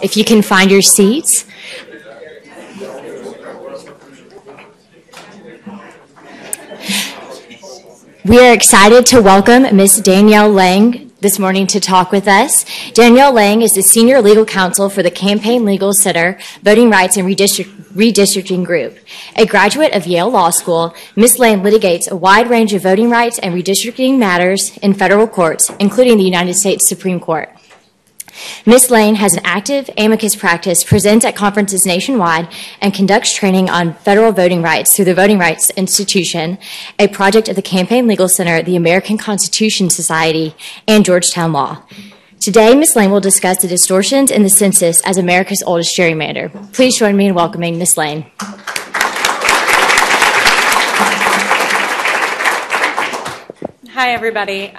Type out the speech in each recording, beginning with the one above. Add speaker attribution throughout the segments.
Speaker 1: If you can find your seats. We are excited to welcome Ms. Danielle Lang this morning to talk with us. Danielle Lang is the Senior Legal Counsel for the Campaign Legal Center Voting Rights and Redistricting Group. A graduate of Yale Law School, Ms. Lang litigates a wide range of voting rights and redistricting matters in federal courts, including the United States Supreme Court. Ms. Lane has an active amicus practice, presents at conferences nationwide, and conducts training on federal voting rights through the Voting Rights Institution, a project of the Campaign Legal Center, the American Constitution Society, and Georgetown Law. Today, Ms. Lane will discuss the distortions in the census as America's oldest gerrymander. Please join me in welcoming Ms. Lane.
Speaker 2: Hi, everybody.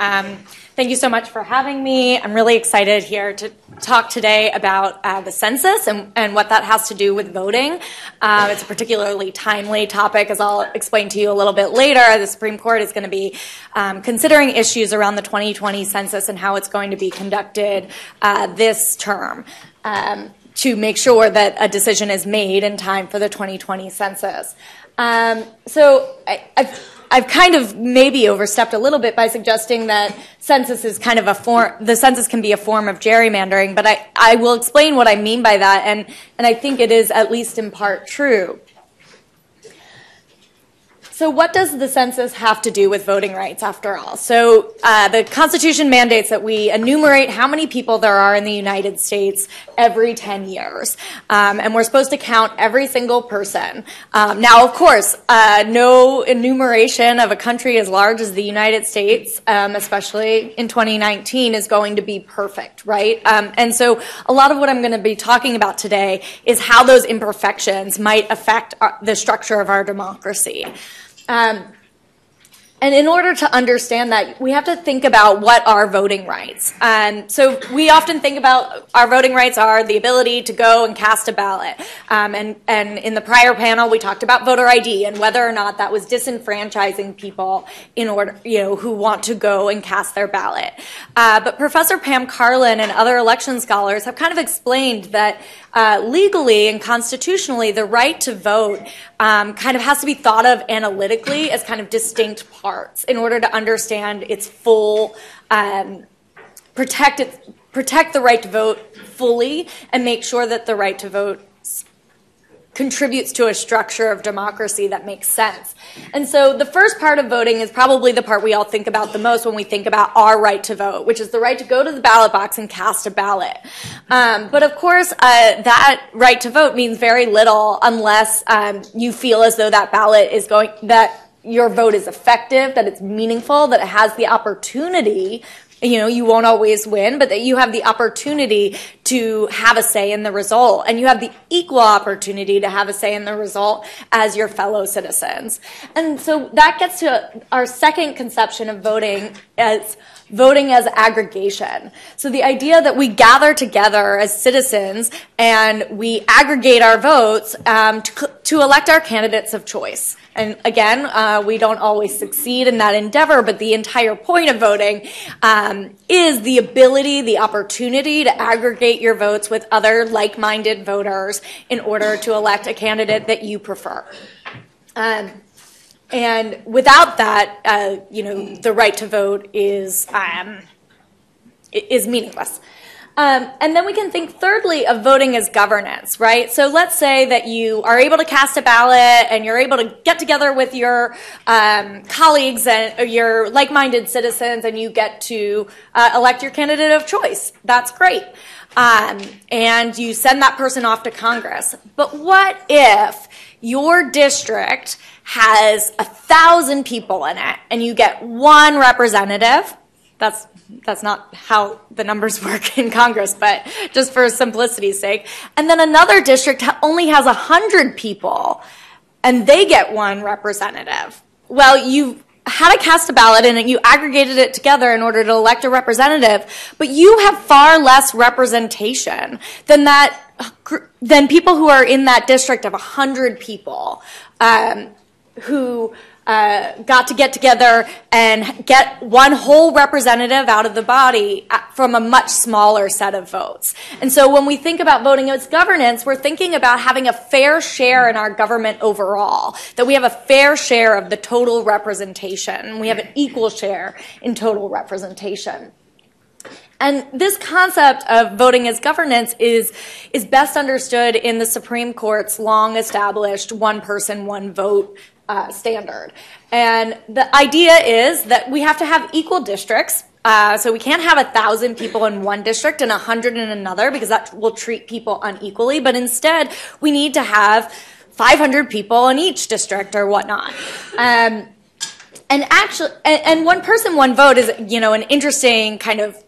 Speaker 2: Thank you so much for having me. I'm really excited here to talk today about the census and what that has to do with voting. It's a particularly timely topic, as I'll explain to you a little bit later. The Supreme Court is going to be considering issues around the 2020 census and how it's going to be conducted this term to make sure that a decision is made in time for the 2020 census. I've kind of maybe overstepped a little bit by suggesting that census is kind of the census can be a form of gerrymandering, but I will explain what I mean by that, and I think it is at least in part true. So what does the census have to do with voting rights, after all? So the Constitution mandates that we enumerate how many people there are in the United States every 10 years. And we're supposed to count every single person. Now, of course, no enumeration of a country as large as the United States, especially in 2019, is going to be perfect, right? And so a lot of what I'm going to be talking about today is how those imperfections might affect the structure of our democracy. And in order to understand that, we have to think about what are voting rights. So we often think about our voting rights are the ability to go and cast a ballot. And in the prior panel, we talked about voter ID and whether or not that was disenfranchising people in order, who want to go and cast their ballot. But Professor Pam Carlin and other election scholars have kind of explained that legally and constitutionally, the right to vote kind of has to be thought of analytically as kind of distinct parts in order to understand its full, protect the right to vote fully and make sure that the right to vote contributes to a structure of democracy that makes sense. And so the first part of voting is probably the part we all think about the most when we think about our right to vote, which is the right to go to the ballot box and cast a ballot. But of course, that right to vote means very little unless you feel as though that ballot is that your vote is effective, that it's meaningful, that it has the opportunity. You won't always win, but that you have the opportunity to have a say in the result. And you have the equal opportunity to have a say in the result as your fellow citizens. And so that gets to our second conception of voting as aggregation. So the idea that we gather together as citizens and we aggregate our votes to elect our candidates of choice. And again, we don't always succeed in that endeavor, but the entire point of voting is the ability, the opportunity to aggregate your votes with other like-minded voters in order to elect a candidate that you prefer. And without that, the right to vote is meaningless. And then we can think thirdly of voting as governance, right? So let's say that you are able to cast a ballot and you're able to get together with your colleagues and your like-minded citizens and you get to elect your candidate of choice. That's great. And you send that person off to Congress. But what if your district has 1,000 people in it and you get one representative? That's not how the numbers work in Congress, but just for simplicity's sake. And then another district only has 100 people, and they get one representative. Well, you had to cast a ballot, and you aggregated it together in order to elect a representative, but you have far less representation than people who are in that district of 100 people who got to get together and get one whole representative out of the body from a much smaller set of votes. And so when we think about voting as governance, we're thinking about having a fair share in our government overall, that we have a fair share of the total representation. We have an equal share in total representation. And this concept of voting as governance is best understood in the Supreme Court's long-established one person, one vote standard. And the idea is that we have to have equal districts. So we can't have 1,000 people in one district and 100 in another, because that will treat people unequally. But instead, we need to have 500 people in each district or whatnot. And one person, one vote is, an interesting kind of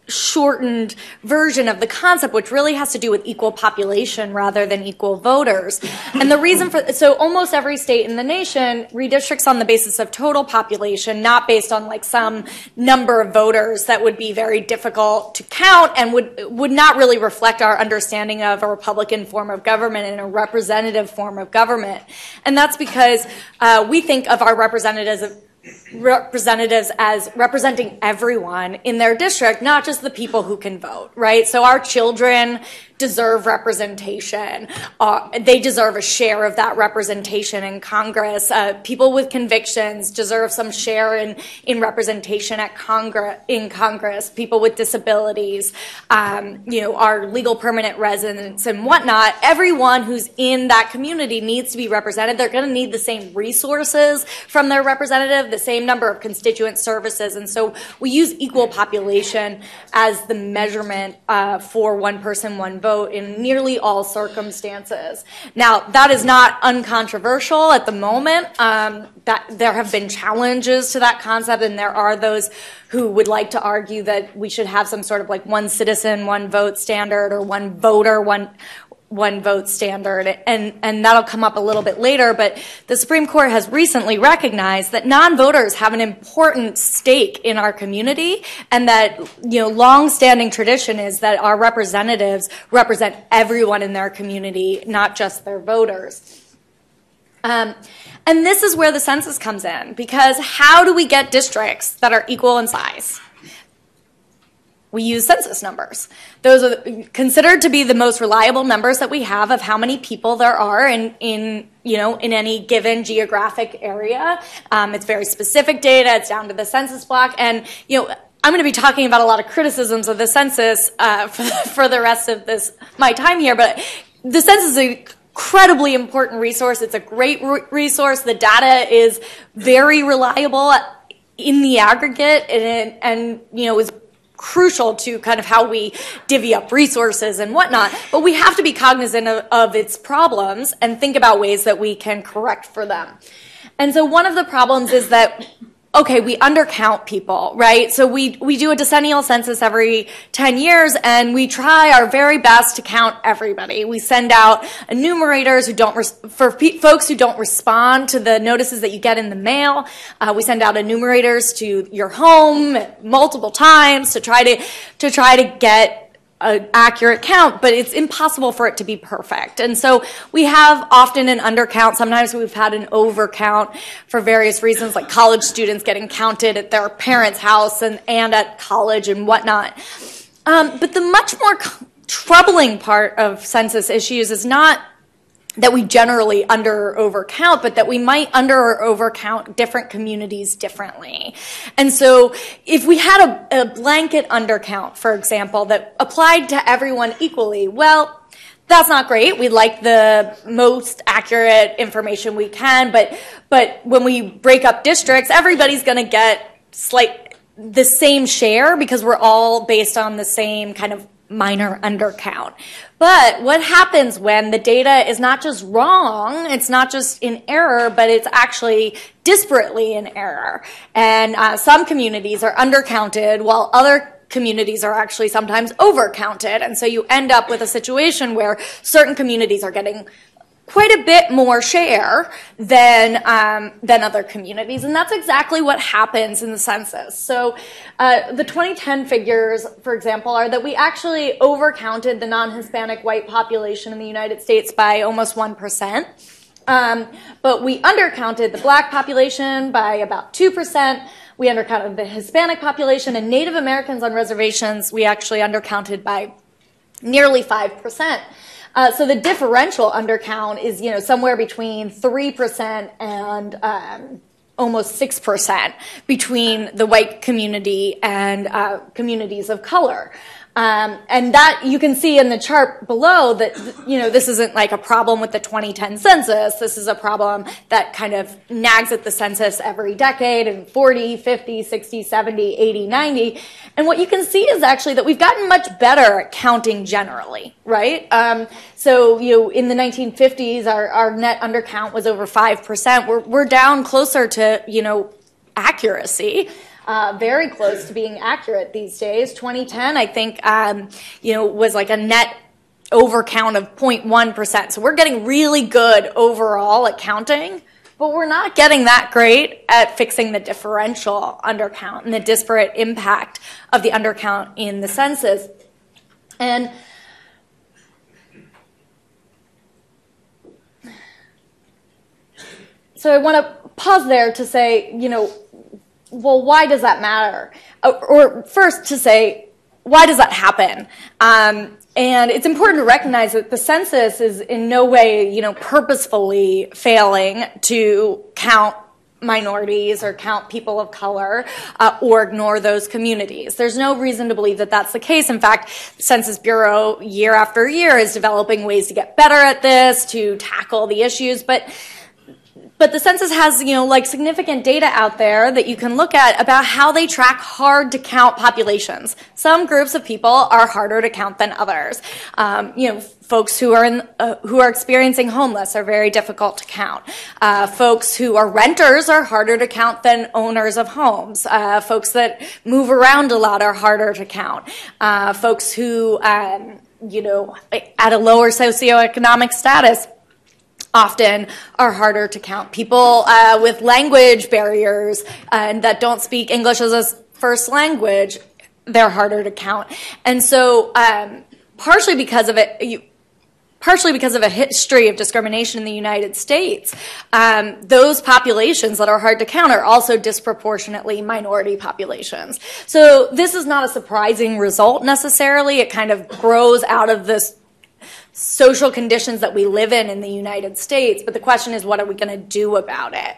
Speaker 2: shortened version of the concept, which really has to do with equal population rather than equal voters. And the reason so almost every state in the nation redistricts on the basis of total population, not based on like some number of voters that would be very difficult to count and would not really reflect our understanding of a Republican form of government and a representative form of government. And that's because we think of our representatives as representing everyone in their district, not just the people who can vote, right? So our children deserve representation. They deserve a share of that representation in Congress. People with convictions deserve some share in representation in Congress. People with disabilities, our legal permanent residents and whatnot. Everyone who's in that community needs to be represented. They're going to need the same resources from their representative, the same number of constituent services. And so we use equal population as the measurement for one person, one vote in nearly all circumstances. Now, that is not uncontroversial at the moment. That there have been challenges to that concept, and there are those who would like to argue that we should have some sort of like one citizen, one vote standard, or one voter, one vote standard, and that'll come up a little bit later, but the Supreme Court has recently recognized that non-voters have an important stake in our community, and that, long-standing tradition is that our representatives represent everyone in their community, not just their voters. And this is where the census comes in, because how do we get districts that are equal in size? We use census numbers. Those are considered to be the most reliable numbers that we have of how many people there are in any given geographic area. It's very specific data. It's down to the census block. And, I'm going to be talking about a lot of criticisms of the census for the rest of my time here. But the census is an incredibly important resource. It's a great resource. The data is very reliable in the aggregate and is crucial to kind of how we divvy up resources and whatnot, but we have to be cognizant of its problems and think about ways that we can correct for them. And so one of the problems is that, okay, we undercount people, right? So we do a decennial census every 10 years, and we try our very best to count everybody. We send out enumerators for folks who don't respond to the notices that you get in the mail. We send out enumerators to your home multiple times to try to get an accurate count, but it's impossible for it to be perfect. And so we have often an undercount. Sometimes we've had an overcount for various reasons, like college students getting counted at their parents' house and at college and whatnot. But the much more troubling part of census issues is not that we generally under or overcount, but that we might under or overcount different communities differently. And so if we had a blanket undercount, for example, that applied to everyone equally, well, that's not great. We'd like the most accurate information we can, but when we break up districts, everybody's going to get the same share because we're all based on the same kind of minor undercount. But what happens when the data is not just wrong, it's not just in error, but it's actually disparately in error? And some communities are undercounted while other communities are actually sometimes overcounted. And so you end up with a situation where certain communities are getting quite a bit more share than other communities. And that's exactly what happens in the census. So the 2010 figures, for example, are that we actually overcounted the non-Hispanic white population in the United States by almost 1%. But we undercounted the black population by about 2%. We undercounted the Hispanic population, and Native Americans on reservations we actually undercounted by nearly 5%. So the differential undercount is, somewhere between 3% and almost 6% between the white community and communities of color. And that you can see in the chart below that, this isn't like a problem with the 2010 census. This is a problem that kind of nags at the census every decade in 40, 50, 60, 70, 80, 90. And what you can see is actually that we've gotten much better at counting generally, right? So, in the 1950s, our net undercount was over 5%. We're down closer to, accuracy. Very close to being accurate these days. 2010, I think, was like a net overcount of 0.1%. So we're getting really good overall at counting, but we're not getting that great at fixing the differential undercount and the disparate impact of the undercount in the census. And so I want to pause there to say, well, why does that matter? Or first to say, why does that happen? And it's important to recognize that the census is in no way, purposefully failing to count minorities or count people of color or ignore those communities. There's no reason to believe that that's the case. In fact, the Census Bureau year after year is developing ways to get better at this, to tackle the issues, but the census has, significant data out there that you can look at about how they track hard to count populations. Some groups of people are harder to count than others. Folks who are experiencing homeless are very difficult to count. Folks who are renters are harder to count than owners of homes. Folks that move around a lot are harder to count. Folks who, at a lower socioeconomic status often are harder to count. People with language barriers and that don't speak English as a first language, they're harder to count. And so partially because of a history of discrimination in the United States, those populations that are hard to count are also disproportionately minority populations. So this is not a surprising result necessarily. It kind of grows out of this social conditions that we live in the United States, but the question is, what are we going to do about it?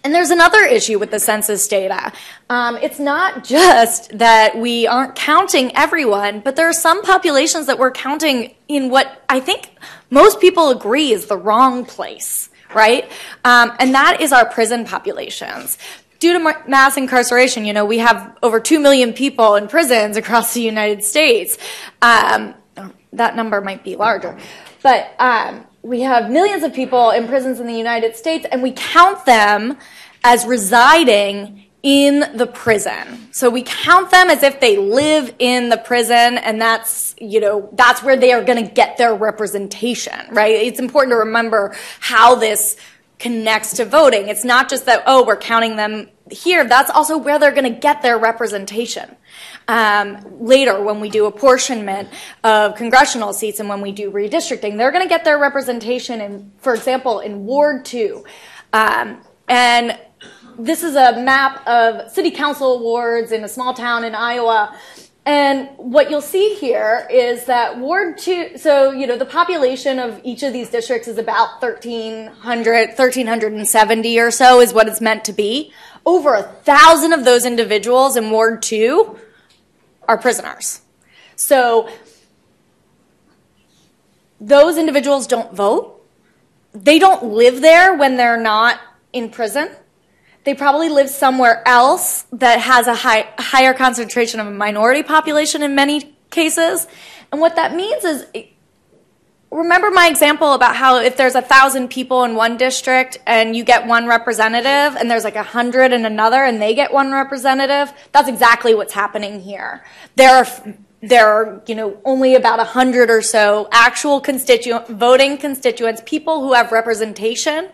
Speaker 2: And there's another issue with the census data. It's not just that we aren't counting everyone, but there are some populations that we're counting in what I think most people agree is the wrong place, right? And that is our prison populations. Due to mass incarceration, we have over 2 million people in prisons across the United States. That number might be larger. But we have millions of people in prisons in the United States, and we count them as residing in the prison. So we count them as if they live in the prison, and that's where they are going to get their representation, right? It's important to remember how this connects to voting. It's not just that, we're counting them here. That's also where they're going to get their representation. Later, when we do apportionment of congressional seats and when we do redistricting, they're going to get their representation in, for example, in Ward 2. And this is a map of city council wards in a small town in Iowa. And what you'll see here is that Ward 2, so, the population of each of these districts is about 1,370 or so is what it's meant to be. Over 1,000 of those individuals in Ward 2 are prisoners. So those individuals don't vote. They don't live there when they're not in prison. They probably live somewhere else that has a higher concentration of a minority population in many cases. And what that means is, remember my example about how if there's 1,000 people in one district and you get one representative and there's like 100 in another and they get one representative, that's exactly what's happening here. There are only about 100 or so actual voting constituents, people who have representation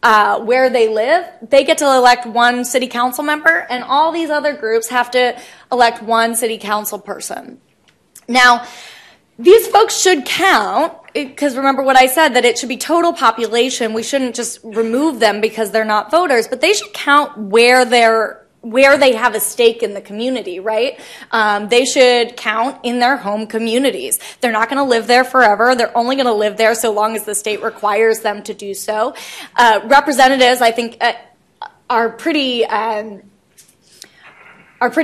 Speaker 2: where they live. They get to elect one city council member, and all these other groups have to elect one city council person. Now, these folks should count because remember what I said, that it should be total population. We shouldn't just remove them because they're not voters, but they should count where they have a stake in the community, right? They should count in their home communities. They're not going to live there forever. They're only going to live there so long as the state requires them to do so. Representatives, I think, are pretty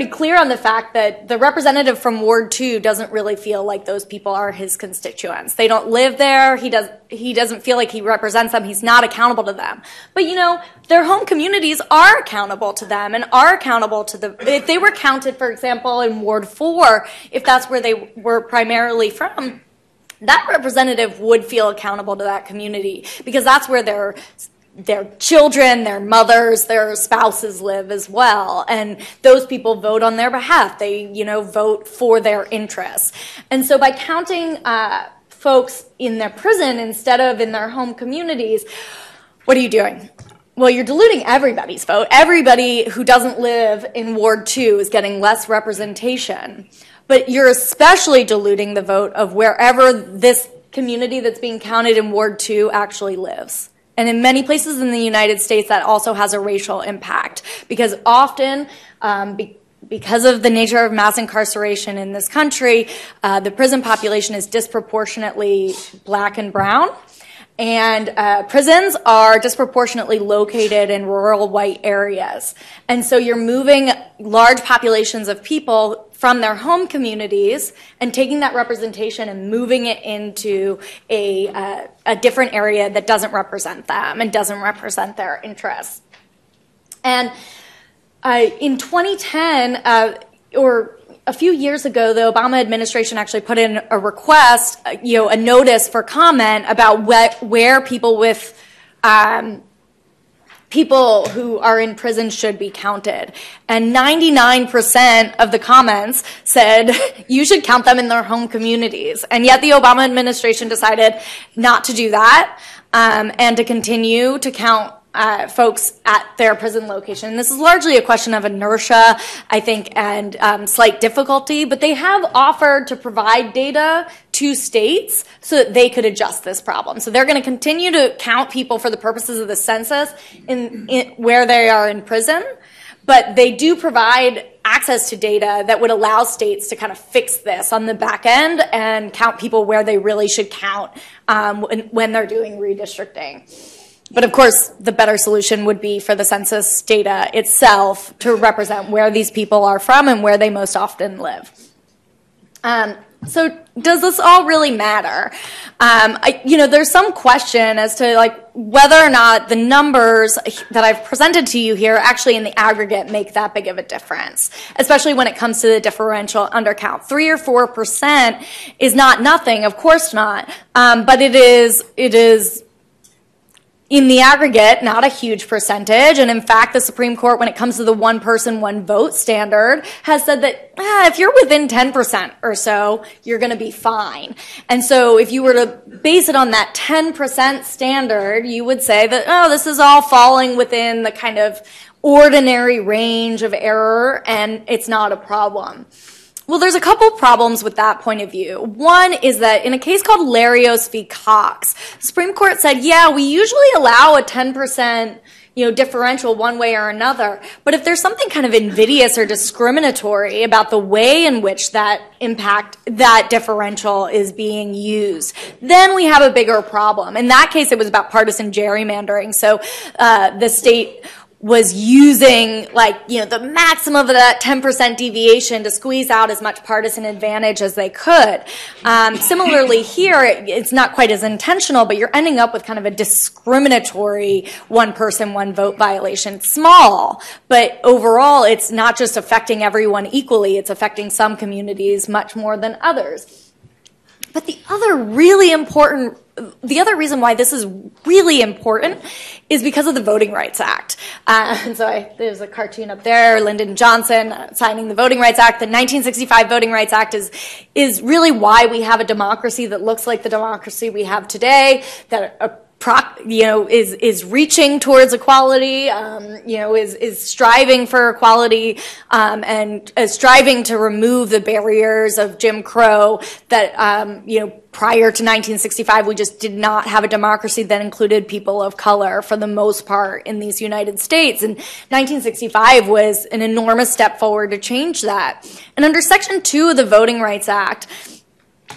Speaker 2: clear on the fact that the representative from Ward 2 doesn't really feel like those people are his constituents. They don't live there. He doesn't feel like he represents them. He's not accountable to them. But, you know, their home communities are accountable to them and are accountable to if they were counted, for example, in Ward 4, if that's where they were primarily from, that representative would feel accountable to that community because that's where their children, their mothers, their spouses live as well. And those people vote on their behalf. They, you know, vote for their interests. And so by counting folks in their prison instead of in their home communities, what are you doing? Well, you're diluting everybody's vote. Everybody who doesn't live in Ward 2 is getting less representation. But you're especially diluting the vote of wherever this community that's being counted in Ward 2 actually lives. And in many places in the United States, that also has a racial impact because often, because of the nature of mass incarceration in this country, the prison population is disproportionately black and brown. And prisons are disproportionately located in rural white areas. And so you're moving large populations of people from their home communities and taking that representation and moving it into a different area that doesn't represent them and doesn't represent their interests. And in 2010, or a few years ago, the Obama administration actually put in a request, a notice for comment about where people with people who are in prison should be counted. And 99% of the comments said you should count them in their home communities. And yet the Obama administration decided not to do that and to continue to count folks at their prison location. This is largely a question of inertia, I think, and slight difficulty, but they have offered to provide data to states so that they could adjust this problem. So they're going to continue to count people for the purposes of the census in where they are in prison, but they do provide access to data that would allow states to kind of fix this on the back end and count people where they really should count when they're doing redistricting. But of course, the better solution would be for the census data itself to represent where these people are from and where they most often live. So does this all really matter? There's some question as to whether or not the numbers that I've presented to you here actually in the aggregate make that big of a difference, especially when it comes to the differential undercount. 3 or 4% is not nothing, of course not, but it is in the aggregate, not a huge percentage. And in fact, the Supreme Court, when it comes to the one person, one vote standard, has said that if you're within 10% or so, you're going to be fine. And so if you were to base it on that 10% standard, you would say that, oh, this is all falling within the kind of ordinary range of error, and it's not a problem. Well, there's a couple problems with that point of view. One is that in a case called Larios v. Cox, the Supreme Court said, yeah, we usually allow a 10% differential one way or another. But if there's something kind of invidious or discriminatory about the way in which that differential is being used, then we have a bigger problem. In that case, it was about partisan gerrymandering. So the state was using the maximum of that 10% deviation to squeeze out as much partisan advantage as they could. Similarly here, it's not quite as intentional, but you're ending up with kind of a discriminatory one person, one vote violation. It's small, but overall it's not just affecting everyone equally, it's affecting some communities much more than others. But the other reason why this is really important is because of the Voting Rights Act. And so there's a cartoon up there, Lyndon Johnson signing the Voting Rights Act. The 1965 Voting Rights Act is really why we have a democracy that looks like the democracy we have today, that is reaching towards equality, is striving for equality, and is striving to remove the barriers of Jim Crow that, prior to 1965, we just did not have a democracy that included people of color for the most part in these United States. And 1965 was an enormous step forward to change that. And under Section 2 of the Voting Rights Act,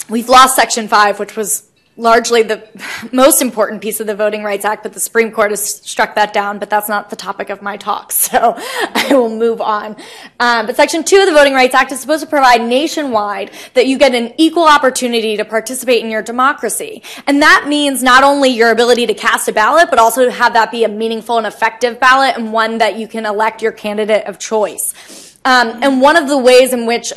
Speaker 2: we've lost Section 5, which was largely the most important piece of the Voting Rights Act, but the Supreme Court has struck that down, but that's not the topic of my talk, so I will move on. But Section 2 of the Voting Rights Act is supposed to provide nationwide that you get an equal opportunity to participate in your democracy. And that means not only your ability to cast a ballot, but also to have that be a meaningful and effective ballot and one that you can elect your candidate of choice. And one of the ways in which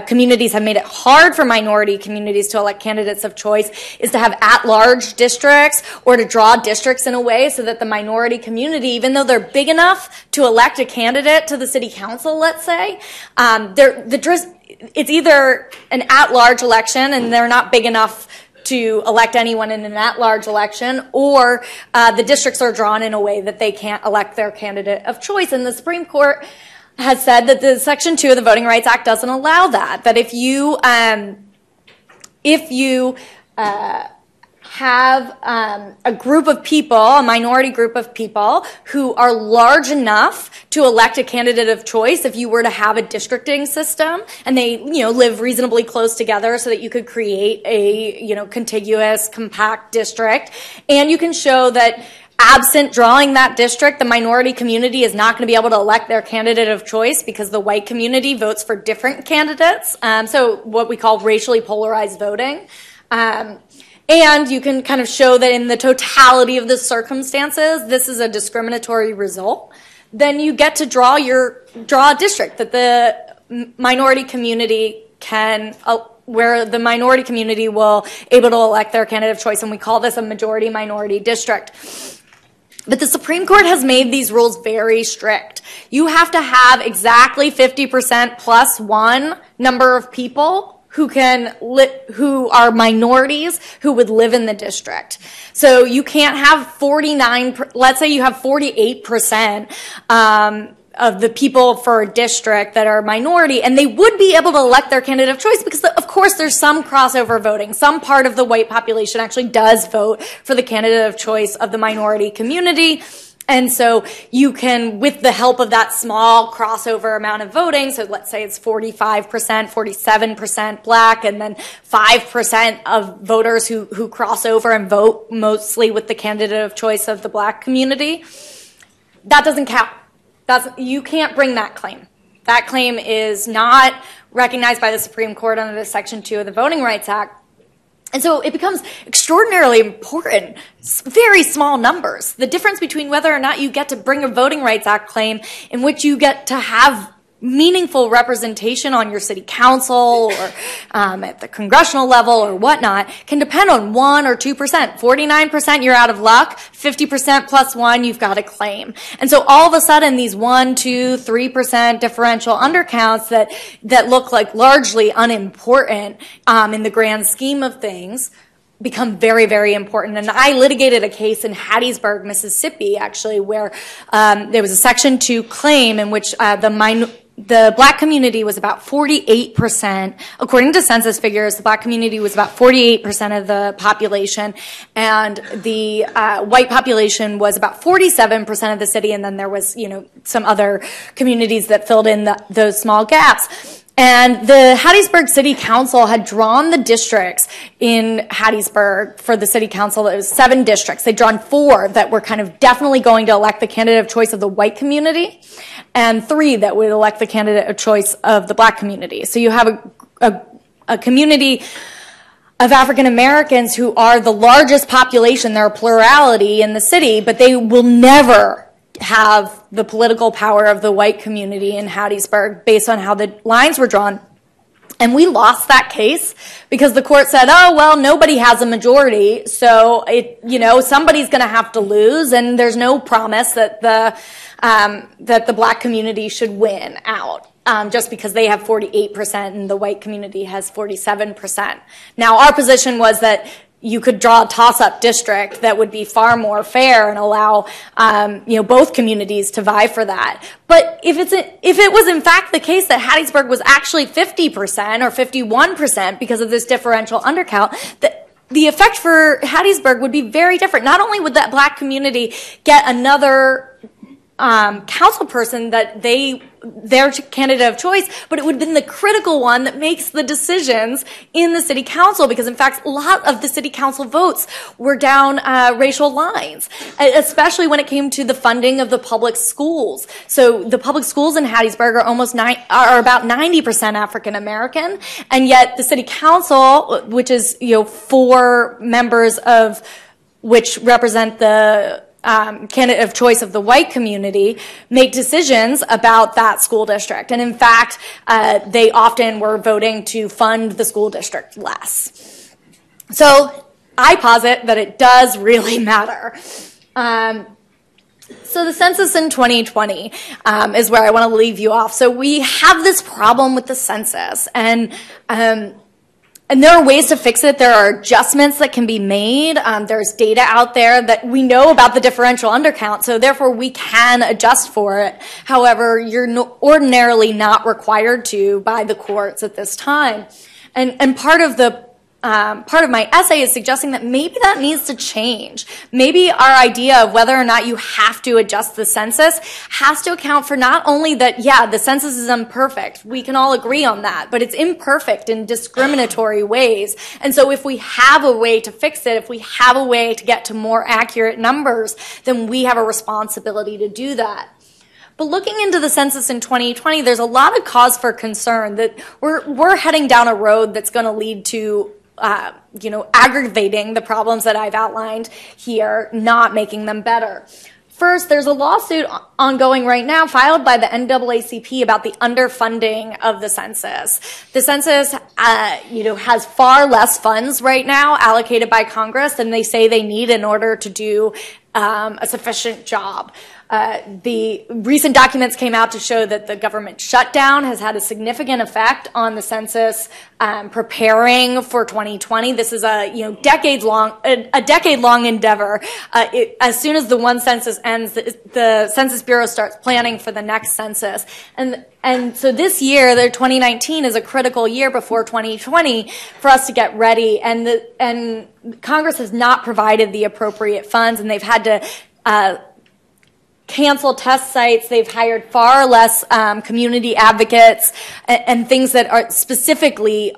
Speaker 2: communities have made it hard for minority communities to elect candidates of choice is to have at-large districts or to draw districts in a way so that the minority community, even though they're big enough to elect a candidate to the city council, let's say, it's either an at-large election and they're not big enough to elect anyone in an at-large election, or the districts are drawn in a way that they can't elect their candidate of choice. And the Supreme Court has said that the Section 2 of the Voting Rights Act doesn't allow that. That if you have a group of people, a minority group of people who are large enough to elect a candidate of choice, if you were to have a districting system and they, live reasonably close together so that you could create a, contiguous, compact district, and you can show that absent drawing that district, the minority community is not going to be able to elect their candidate of choice because the white community votes for different candidates. So what we call racially polarized voting. And you can kind of show that in the totality of the circumstances, this is a discriminatory result. Then you get to draw a district that the minority community can, where the minority community will able to elect their candidate of choice. And we call this a majority-minority district. But the Supreme Court has made these rules very strict. You have to have exactly 50% plus one number of people who who are minorities who would live in the district. So you can't have let's say you have 48% of the people for a district that are minority, and they would be able to elect their candidate of choice because, of course, there's some crossover voting. Some part of the white population actually does vote for the candidate of choice of the minority community. And so you can, with the help of that small crossover amount of voting, so let's say it's 45%, 47% black, and then 5% of voters who cross over and vote mostly with the candidate of choice of the black community, that doesn't count. You can't bring that claim. That claim is not recognized by the Supreme Court under the Section 2 of the Voting Rights Act. And so it becomes extraordinarily important, very small numbers. The difference between whether or not you get to bring a Voting Rights Act claim in which you get to have meaningful representation on your city council or at the congressional level or whatnot can depend on 1 or 2%. 49%, you're out of luck. 50% plus 1, you've got a claim. And so all of a sudden, these 1, 2, 3% differential undercounts that look like largely unimportant in the grand scheme of things become very, very important. And I litigated a case in Hattiesburg, Mississippi, actually, where there was a Section 2 claim in which the black community was about 48%. According to census figures, the black community was about 48% of the population, and the white population was about 47% of the city, and then there was, some other communities that filled in those small gaps. And the Hattiesburg City Council had drawn the districts in Hattiesburg for the city council. It was 7 districts. They'd drawn 4 that were kind of definitely going to elect the candidate of choice of the white community, and 3 that would elect the candidate of choice of the black community. So you have a community of African Americans who are the largest population. They're a plurality in the city, but they will never have the political power of the white community in Hattiesburg based on how the lines were drawn. And we lost that case because the court said, oh, well, nobody has a majority, so somebody's going to have to lose, and there's no promise that the black community should win out. Just because they have 48% and the white community has 47%. Now, our position was that, you could draw a toss-up district that would be far more fair and allow both communities to vie for that. But if it was in fact the case that Hattiesburg was actually 50% or 51% because of this differential undercount, the effect for Hattiesburg would be very different. Not only would that black community get another council person that their candidate of choice, but it would have been the critical one that makes the decisions in the city council, because in fact a lot of the city council votes were down racial lines, especially when it came to the funding of the public schools. So the public schools in Hattiesburg are about 90% African American, and yet the city council, which is 4 members of which represent the candidate of choice of the white community, make decisions about that school district. And in fact, they often were voting to fund the school district less. So I posit that it does really matter. So the census in 2020 is where I want to leave you off. So we have this problem with the census, and there are ways to fix it. There are adjustments that can be made. There's data out there that we know about the differential undercount, so therefore we can adjust for it. However, you're ordinarily not required to by the courts at this time. And part of my essay is suggesting that maybe that needs to change. Maybe our idea of whether or not you have to adjust the census has to account for not only that, yeah, the census is imperfect. We can all agree on that, but it's imperfect in discriminatory ways. And so if we have a way to fix it, if we have a way to get to more accurate numbers, then we have a responsibility to do that. But looking into the census in 2020, there's a lot of cause for concern that we're heading down a road that's going to lead to aggravating the problems that I've outlined here, not making them better. First, there's a lawsuit ongoing right now filed by the NAACP about the underfunding of the census. The census, has far less funds right now allocated by Congress than they say they need in order to do a sufficient job. The recent documents came out to show that the government shutdown has had a significant effect on the census preparing for 2020. This is a decade-long endeavor. As soon as the one census ends, the Census Bureau starts planning for the next census. And so this year, the 2019, is a critical year before 2020 for us to get ready. And Congress has not provided the appropriate funds, and they've had to cancel test sites. They've hired far less community advocates and things that are specifically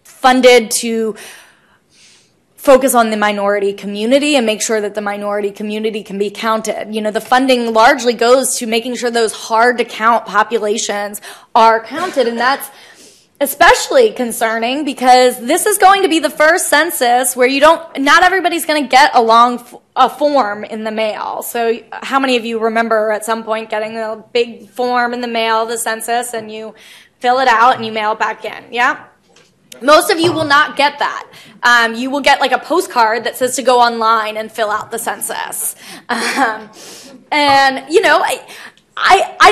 Speaker 2: funded to focus on the minority community and make sure that the minority community can be counted. The funding largely goes to making sure those hard to count populations are counted, and that's especially concerning because this is going to be the first census where not everybody's going to get a form in the mail. So how many of you remember at some point getting a big form in the mail, the census, and you fill it out and you mail it back in? Yeah? Most of you will not get that. You will get like a postcard that says to go online and fill out the census. I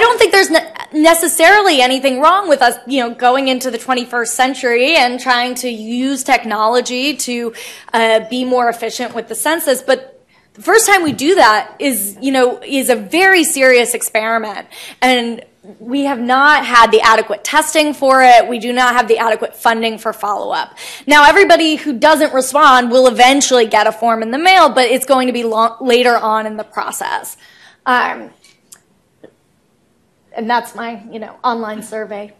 Speaker 2: don't think there's necessarily anything wrong with us, going into the 21st century and trying to use technology to be more efficient with the census. But the first time we do that is a very serious experiment. And we have not had the adequate testing for it. We do not have the adequate funding for follow-up. Now, everybody who doesn't respond will eventually get a form in the mail, but it's going to be later on in the process. And that's my, online survey.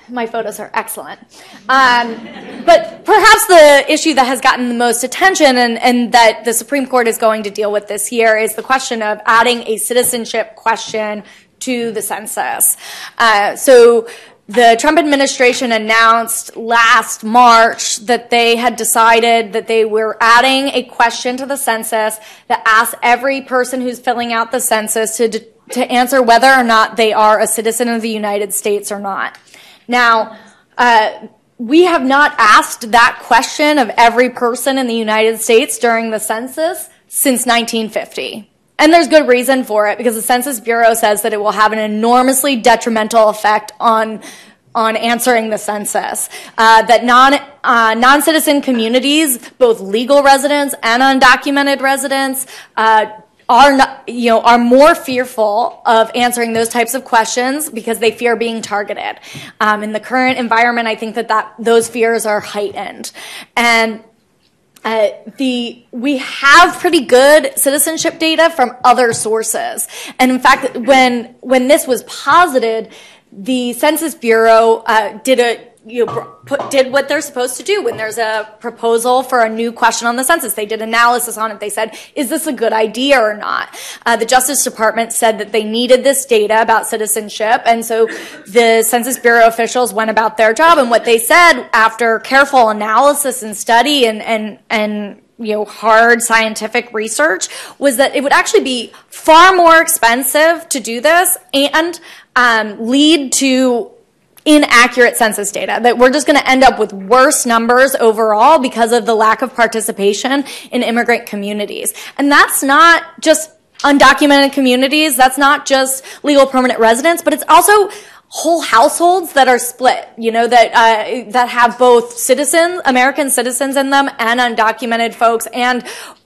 Speaker 2: My photos are excellent. But perhaps the issue that has gotten the most attention and that the Supreme Court is going to deal with this year is the question of adding a citizenship question to the census. So the Trump administration announced last March that they had decided that they were adding a question to the census that asks every person who's filling out the census to answer whether or not they are a citizen of the United States or not. Now, we have not asked that question of every person in the United States during the census since 1950. And there's good reason for it, because the Census Bureau says that it will have an enormously detrimental effect on on answering the census, that non-citizen communities, both legal residents and undocumented residents, are more fearful of answering those types of questions because they fear being targeted. In the current environment, I think that those fears are heightened. And we have pretty good citizenship data from other sources. And in fact, when this was posited, the Census Bureau did what they're supposed to do when there's a proposal for a new question on the census. They did analysis on it. They said, is this a good idea or not? The Justice Department said that they needed this data about citizenship, and so the Census Bureau officials went about their job, and what they said after careful analysis and study and hard scientific research was that it would actually be far more expensive to do this and lead to inaccurate census data, that we're just going to end up with worse numbers overall because of the lack of participation in immigrant communities. And that's not just undocumented communities, that's not just legal permanent residents, but it's also whole households that are split, that have both American citizens in them and undocumented folks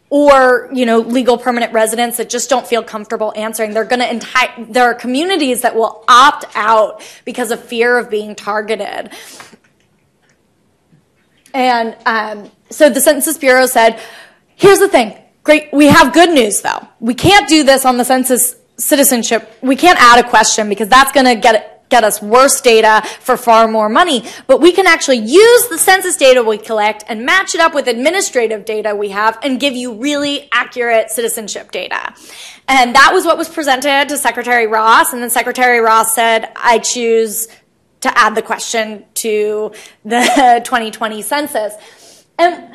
Speaker 2: or legal permanent residents that just don't feel comfortable answering. There are communities that will opt out because of fear of being targeted. And so the Census Bureau said, here's the thing, great, we have good news though. We can't do this on the census citizenship. We can't add a question because that's going to get us worse data for far more money, but we can actually use the census data we collect and match it up with administrative data we have and give you really accurate citizenship data. And that was what was presented to Secretary Ross, and then Secretary Ross said, I choose to add the question to the 2020 census. And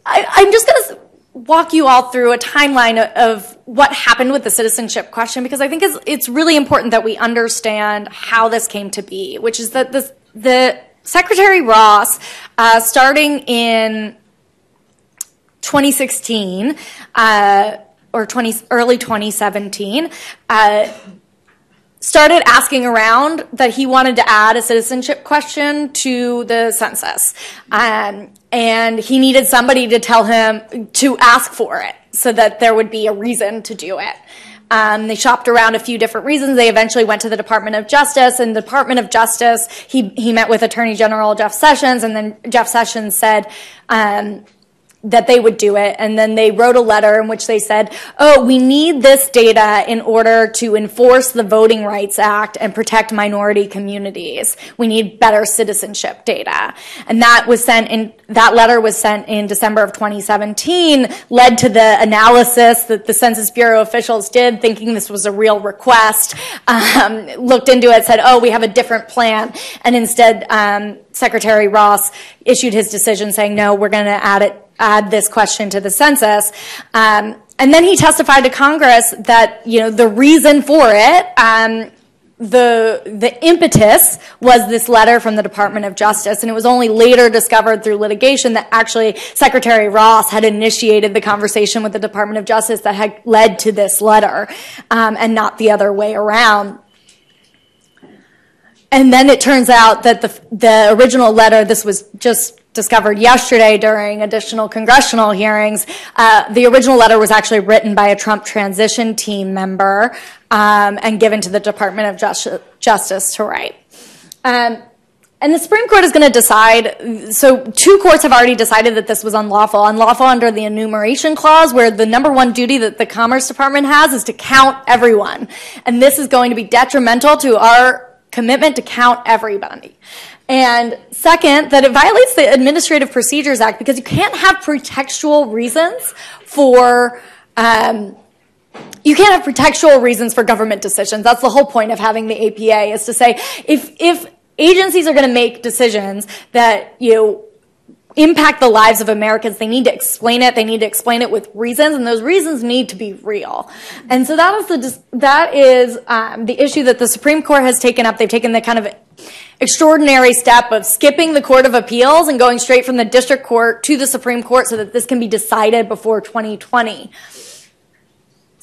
Speaker 2: I'm just going to walk you all through a timeline of what happened with the citizenship question, because I think it's really important that we understand how this came to be, which is that the Secretary Ross, starting in 2016 or early 2017, started asking around that he wanted to add a citizenship question to the census. And he needed somebody to tell him to ask for it so that there would be a reason to do it. They shopped around a few different reasons. They eventually went to the Department of Justice, and the Department of Justice, he met with Attorney General Jeff Sessions, and then Jeff Sessions said that they would do it. And then they wrote a letter in which they said, oh, we need this data in order to enforce the Voting Rights Act and protect minority communities. We need better citizenship data. And that letter was sent in December of 2017, led to the analysis that the Census Bureau officials did, thinking this was a real request, looked into it, said, oh, we have a different plan. And instead, Secretary Ross issued his decision saying, no, we're going to add this question to the census. And then he testified to Congress that, the reason for it, the impetus was this letter from the Department of Justice, and it was only later discovered through litigation that actually Secretary Ross had initiated the conversation with the Department of Justice that had led to this letter, and not the other way around. And then it turns out that the original letter, this was just discovered yesterday during additional congressional hearings, the original letter was actually written by a Trump transition team member and given to the Department of Justice to write. And the Supreme Court is going to decide, so 2 courts have already decided that this was unlawful. Unlawful under the enumeration clause, where the #1 duty that the Commerce Department has is to count everyone. And this is going to be detrimental to our commitment to count everybody. And second, that it violates the Administrative Procedures Act because you can't have pretextual reasons for government decisions. That's the whole point of having the APA, is to say if agencies are going to make decisions that impact the lives of Americans, they need to explain it. They need to explain it with reasons, and those reasons need to be real. And so that is the issue that the Supreme Court has taken up. They've taken the kind of extraordinary step of skipping the Court of Appeals and going straight from the District Court to the Supreme Court so that this can be decided before 2020.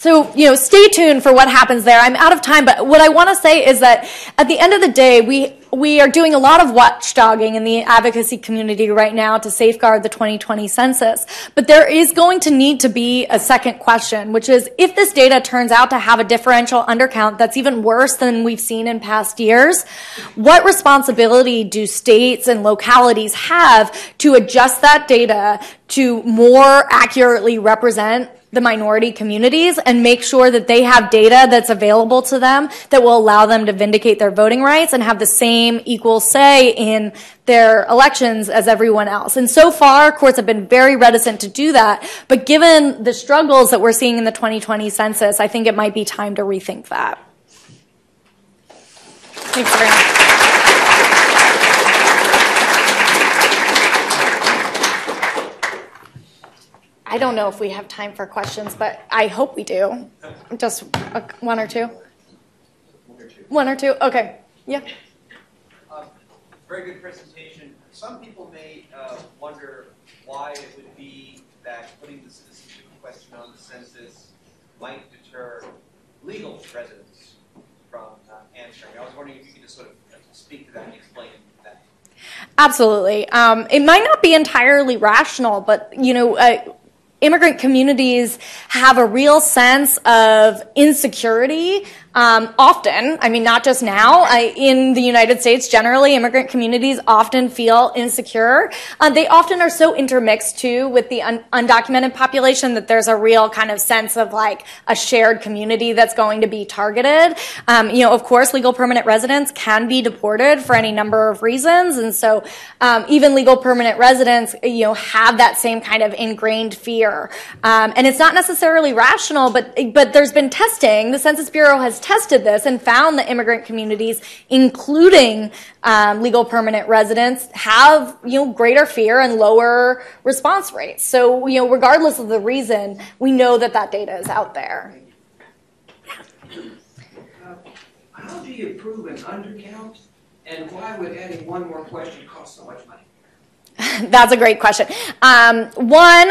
Speaker 2: So, stay tuned for what happens there. I'm out of time, but what I want to say is that at the end of the day, we are doing a lot of watchdogging in the advocacy community right now to safeguard the 2020 census. But there is going to need to be a second question, which is if this data turns out to have a differential undercount that's even worse than we've seen in past years, what responsibility do states and localities have to adjust that data to more accurately represent the minority communities and make sure that they have data that's available to them that will allow them to vindicate their voting rights and have the same equal say in their elections as everyone else. And so far, courts have been very reticent to do that. But given the struggles that we're seeing in the 2020 census, I think it might be time to rethink that. Thanks very much. I don't know if we have time for questions, but I hope we do. Just one or two? One or two? Okay. Yeah.
Speaker 3: Very good presentation. Some people may wonder why it would be that putting the citizenship question on the census might deter legal residents from answering. I was wondering if you could just sort of speak to that and explain that.
Speaker 2: Absolutely. It might not be entirely rational, but, immigrant communities have a real sense of insecurity often. I mean, not just now. In the United States, generally, immigrant communities often feel insecure. They often are so intermixed, too, with the undocumented population that there's a real kind of sense of, like, a shared community that's going to be targeted. Of course, legal permanent residents can be deported for any number of reasons. And so even legal permanent residents, have that same kind of ingrained fear. And it's not necessarily rational, but there's been testing. The Census Bureau has tested this and found that immigrant communities, including legal permanent residents, have greater fear and lower response rates. So regardless of the reason, we know that data is out there.
Speaker 4: How do you prove an undercount, and why would adding one more question cost so much money?
Speaker 2: That's a great question. One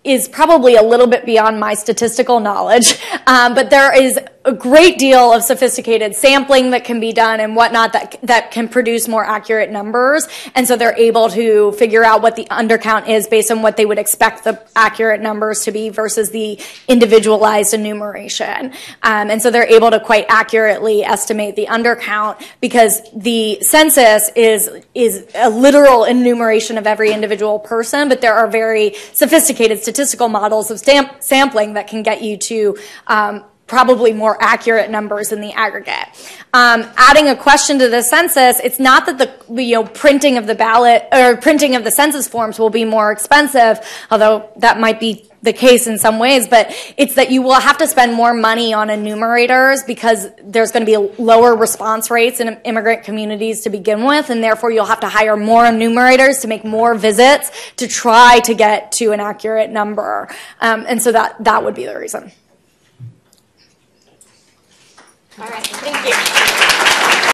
Speaker 2: is probably a little bit beyond my statistical knowledge, but there is a great deal of sophisticated sampling that can be done and whatnot that can produce more accurate numbers. And so they're able to figure out what the undercount is based on what they would expect the accurate numbers to be versus the individualized enumeration. And so they're able to quite accurately estimate the undercount because the census is a literal enumeration of every individual person, but there are very sophisticated statistical models of sampling that can get you to probably more accurate numbers in the aggregate. Adding a question to the census, it's not that the printing of the ballot or printing of the census forms will be more expensive, although that might be the case in some ways, but it's that you will have to spend more money on enumerators because there's going to be lower response rates in immigrant communities to begin with, and therefore you'll have to hire more enumerators to make more visits to try to get to an accurate number. And so that would be the reason.
Speaker 1: All right, thank you.